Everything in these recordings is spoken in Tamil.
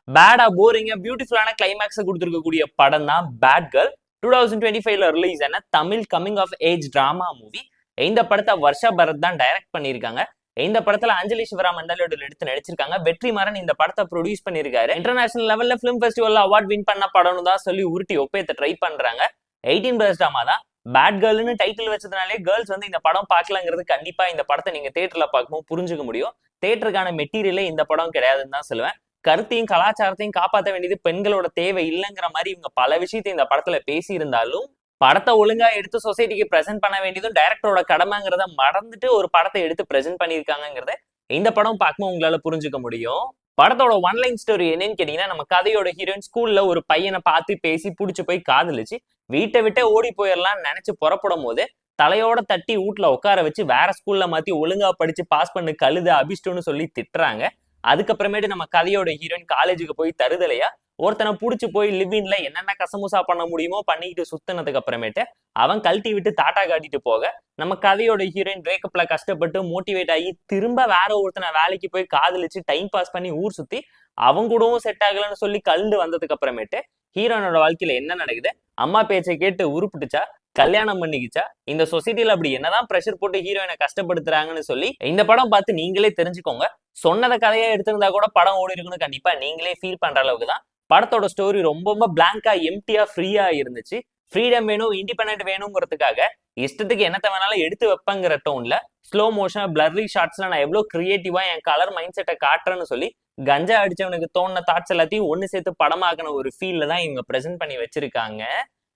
பேடா போரிங்கா பியூட்டிஃபுல்லான கிளைமேக்ஸை கொடுத்துருக்கக்கூடிய படம் தான் பேட் கேர்ள். 2025ல ரிலீஸ் ஆன தமிழ் coming of age drama movie. இந்த படத்தை வர்ஷா பரத் தான் டைரக்ட் பண்ணியிருக்காங்க. இந்த படத்துல அஞ்சலி சிவராமண்டலோட எடுத்து நடிச்சிருக்காங்க. வெற்றிமாறன் இந்த படத்தை ப்ரொடியூஸ் பண்ணிருக்காரு. இன்டர்நேஷனல் லெவல்ல பிலிம் ஃபெஸ்டிவல்ல அவார்ட் வின் பண்ண படம்னு தான் சொல்லி உருட்டி ஒப்பேத்த ட்ரை பண்றாங்க. 18+ டிராமா தான். பேட் கேர்ள்னு டைட்டில் வச்சதுனாலே கேர்ள்ஸ் வந்து இந்த படம் பார்க்கலாங்கிறது கண்டிப்பா இந்த படத்தை நீங்க தியேட்டர்ல பார்க்கும்போது புரிஞ்சுக்க முடியும். தியேட்டருக்கான மெட்டீரியலே இந்த படம் கிடையாதுன்னு தான் சொல்லுவேன். கருத்தையும் கலாச்சாரத்தையும் காப்பாற்ற வேண்டியது பெண்களோட தேவை இல்லைங்கிற மாதிரி இவங்க பல விஷயத்தை இந்த படத்துல பேசி இருந்தாலும் படத்தை ஒழுங்கா எடுத்து சொசைட்டிக்கு பிரசென்ட் பண்ண வேண்டியதும் டைரக்டரோட கடமைங்கிறத மறந்துட்டு ஒரு படத்தை எடுத்து பிரசென்ட் பண்ணியிருக்காங்கிறத இந்த படம் பார்க்கும்போது உங்களால புரிஞ்சுக்க முடியும். படத்தோட ஒன்லைன் ஸ்டோரி என்னன்னு கேட்டீங்கன்னா, நம்ம கதையோட ஹீரோயின் ஸ்கூல்ல ஒரு பையனை பார்த்து பேசி புடிச்சு போய் காதலிச்சு வீட்டை விட்டே ஓடி போயிடலாம்னு நினைச்சு புறப்படும் போது தலையோட தட்டி வீட்டுல உட்கார வச்சு வேற ஸ்கூல்ல மாத்தி ஒழுங்கா படிச்சு பாஸ் பண்ணு கழுத அபிஷ்டம்னு சொல்லி திட்டுறாங்க. அதுக்கப்புறமேட்டு நம்ம கதையோட ஹீரோயின் காலேஜுக்கு போய் தருதலையா ஒருத்தனை புடிச்சு போய் லிவின்ல என்னென்ன கசமுசா பண்ண முடியுமோ பண்ணிக்கிட்டு சுத்தினதுக்கு அப்புறமேட்டு அவன் கழட்டி விட்டு தாட்டா காட்டிட்டு போக நம்ம கதையோட ஹீரோயின் பிரேக்கப்ல கஷ்டப்பட்டு மோட்டிவேட் ஆகி திரும்ப வேற ஒருத்தனை வேலைக்கு போய் காதலிச்சு டைம் பாஸ் பண்ணி ஊர் சுத்தி அவங்க கூடவும் செட் ஆகலன்னு சொல்லி கலந்து வந்ததுக்கு அப்புறமேட்டு ஹீரோனோட வாழ்க்கையில என்ன நடக்குது, அம்மா பேச்சை கேட்டு உருப்பிட்டுச்சா, கல்யாணம் பண்ணிக்கிச்சா, இந்த சொசைட்டில அப்படி என்னதான் ப்ரெஷர் போட்டு ஹீரோயினை கஷ்டப்படுத்துறாங்கன்னு சொல்லி இந்த படம் பார்த்து நீங்களே தெரிஞ்சுக்கோங்க. சொன்னதை கதையா எடுத்திருந்தா கூட படம் ஓடி இருக்குன்னு கண்டிப்பா நீங்களே ஃபீல் பண்ற அளவுக்கு தான் படத்தோட ஸ்டோரி ரொம்ப பிளாங்கா எம்டியா ஃப்ரீயா இருந்துச்சு. ஃப்ரீடம் வேணும், இண்டிபெண்ட் வேணுங்கிறதுக்காக இஷ்டத்துக்கு என்னத்த வேணாலும் எடுத்து வைப்பங்கிற டோன்ல ஸ்லோ மோஷன் பிளர்ரி ஷார்ட்ஸ்ல நான் எவ்வளவு கிரியேட்டிவா என் கலர் மைண்ட் செட்டை காட்டுறேன்னு சொல்லி கஞ்சா அடிச்சவனுக்கு தோணுன தாட்ஸ் எல்லாத்தையும் ஒன்னு சேர்த்து படமாக்கின ஒரு ஃபீல்ல தான் இவங்க பிரசென்ட் பண்ணி வச்சிருக்காங்க.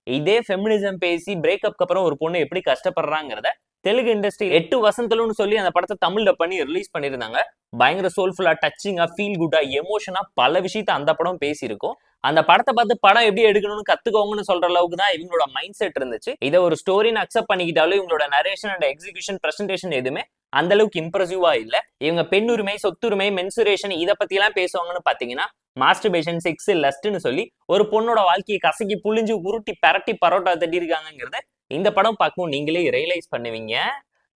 இதே ஃபெமினிசம் பேசி பிரேக்கப்க்கு அப்புறம் ஒரு பொண்ணு எப்படி கஷ்டப்படுறாங்கிறத தெலுங்கு இண்டஸ்ட்ரி 8 வசந்தலும்னு சொல்லி அந்த படத்தை தமிழ்ல பண்ணி ரிலீஸ் பண்ணியிருந்தாங்க. பயங்கர சோல்ஃபுல்லா, டச்சிங்கா, ஃபீல் குட்டா, எமோஷனா பல விஷயத்த அந்த படம் பேசியிருக்கும். அந்த படத்தை பார்த்து படம் எப்படி எடுக்கணும்னு கத்துக்கோங்கன்னு சொல்ற அளவுக்கு தான் இவங்களோட மைண்ட் செட் இருந்துச்சு. இதை ஒரு ஸ்டோரின்னு அக்செப்ட் பண்ணிக்கிட்டாலும் இவங்களோட நரேஷன் அண்ட் எக்ஸிகியூஷன் பிரசன்டேஷன் எதுவுமே அந்த அளவுக்கு இம்ப்ரெசிவா இல்ல. இவங்க பெண்ணுரிமை, சொத்துரிமை, மென்சுரேஷன் இதை பத்தி எல்லாம் பேசுவாங்கன்னு பாத்தீங்கன்னா மாஸ்டர்பேஷன், செக்ஸ், லஸ்ட்னு சொல்லி ஒரு பொண்ணோட வாழ்க்கையை கசக்கி புளிஞ்சு உருட்டி பரட்டி பரோட்டா தட்டி இருக்காங்கிறத இந்த படம் பார்க்கும்போது நீங்களே ரியலைஸ் பண்ணுவீங்க.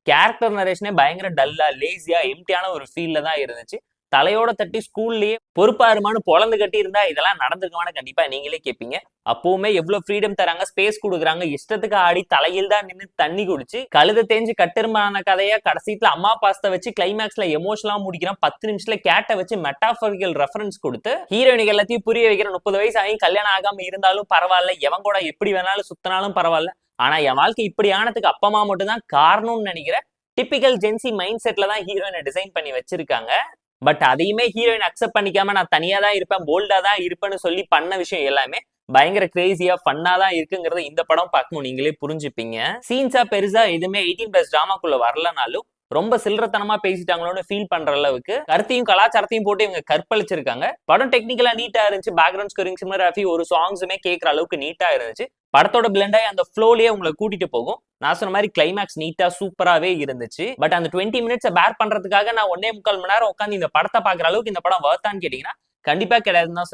கேரக்டர் நரேஷனே பயங்கர டல்லா, லேசியா, எம்டியான ஒரு ஃபீல்ல தான் இருந்துச்சு. தலையோட தட்டி ஸ்கூல்லயே பொறுப்பாருமானு பொழந்து கட்டி இருந்தா இதெல்லாம் நடந்திருக்குமான்னு கண்டிப்பா நீங்களே கேட்பீங்க. அப்பவுமே எவ்வளவு ஃப்ரீடம் தராங்க, ஸ்பேஸ் கொடுக்குறாங்க, இஷ்டத்துக்கு ஆடி தலையில் தான் நின்று தண்ணி குடிச்சு கழுத தேஞ்சு கட்டெருமான கதையா கடைசியில அம்மா பாஸ்தை வச்சு கிளைமேக்ஸ்ல எமோஷனலா முடிக்கிறான். 10 நிமிஷத்துல கேட்டை வச்சு மெட்டாபரிக்கல் ரெஃபரன்ஸ் கொடுத்து ஹீரோயினிகள் எல்லாத்தையும் புரிய வைக்கிற. 30 வயசு ஆகி கல்யாணம் ஆகாம இருந்தாலும் பரவாயில்ல, எவன் கூட எப்படி வேணாலும் சுத்தினாலும் பரவாயில்ல, ஆனா என் வாழ்க்கை இப்படி ஆனதுக்கு அப்பமா மட்டும் தான் காரணம்னு நினைக்கிற டிபிக்கல் ஜென்சி மைண்ட் செட்ல தான் ஹீரோயினை டிசைன் பண்ணி வச்சிருக்காங்க. பட் அதையுமே ஹீரோயின் அக்செப்ட் பண்ணிக்காம நான் தனியா தான் இருப்பேன், போல்டா தான் இருப்பேன்னு சொல்லி பண்ண விஷயம் எல்லாமே பயங்கர கிரேசியா ஃபன்னா தான் இருக்குங்கிறத இந்த படம் பார்க்கணும் நீங்களே புரிஞ்சுப்பீங்க. சீன்ஸா பெருசா எதுவுமே 18+ டிராமாக்குள்ள வரலனாலும் ரொம்ப சில்லறத்தனமா பேசிட்டாங்களோன்னு ஃபீல் பண்ற அளவுக்கு கருத்தையும் கலாச்சாரத்தையும் போட்டு இவங்க கற்பழிச்சிருக்காங்க. படம் டெக்னிக்கலா நீட்டா இருந்துச்சு. பேக்ரவுண்ட் ஸ்கோரிங், சினிமாகிராஃபி, ஒரு சாங்ஸுமே கேட்கற அளவுக்கு நீட்டா இருந்துச்சு. படத்தோட பிளெண்டாய் அந்த ஃப்ளோலயே உங்களை கூட்டிட்டு போகும். நான் சொன்ன மாதிரி கிளைமேக்ஸ் நீட்டா சூப்பராவே இருந்துச்சு. பட் அந்த 20 மினிட்ஸை பேர் பண்றதுக்காக நான் 1.25 மணி நேரம் உட்காந்து இந்த படத்தை பாக்குற அளவுக்கு இந்த படம் வர்த்தான்னு கேட்டீங்கன்னா கண்டிப்பா கிடையாதுன்னு தான்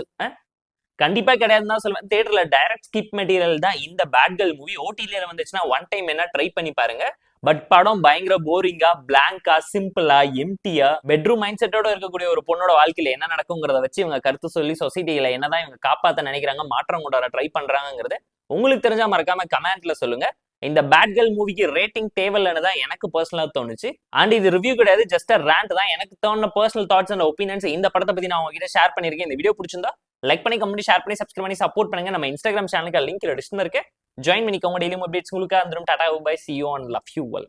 சொல்லுவேன். தியேட்டர்ல டைரக்ட் ஸ்கிப் மெட்டீரியல் தான் இந்த பேட் கேர்ள் மூவி. ஓடிடில வந்துச்சுன்னா ஒன் டைம் என்ன ட்ரை பண்ணி பாருங்க. பட் படம் பயங்கர போரிங்கா, பிளாங்கா, சிம்பிளா, எம்டியா, பெட்ரூம் மைண்ட் செட்டோட இருக்கக்கூடிய ஒரு பொண்ணோட வாழ்க்கையில என்ன நடக்குங்கிறத வச்சு இவங்க கருத்து சொல்லி சொசைட்டியில என்னதான் இவங்க காப்பாத்த நினைக்கிறாங்க, மாற்றம் கொண்டு வர ட்ரை பண்றாங்கிறது உங்களுக்கு தெரிஞ்சா மறக்காம கமெண்ட்ல சொல்லுங்க. இந்த பேட் கேர்ள் மூவிக்கு ரேட்டிங் தேவையில்லைன்னு தான் எனக்கு பர்சனலா தோணுச்சு. அண்ட் இது ரிவ்யூ கிடையாது, ஜஸ்ட் ரேண்ட் தான். எனக்கு தோணுன பர்சனல் தாட்ஸ் அண்ட் ஒப்பீனியன்ஸ் இந்த படத்தை பத்தி நான் உங்ககிட்ட ஷேர் பண்ணிருக்கேன். இந்த வீடியோ பிடிச்சிருந்தா லைக் பண்ணி, கமெண்ட், ஷேர் பண்ணி, சப்ஸ்கிரைப் பண்ணி சப்போர்ட் பண்ணுங்க. நம்ம இன்ஸ்டாகிராம் சேனலுக்கு லிங்க் டிஸ்கிரிப்ஷன்ல இருக்கு, ஜாயின் பண்ணிக்கோங்க. டெய்லி அப்டேட்ஸ் உங்களுக்கு வந்துடும். Tata, bye, see you and love you all.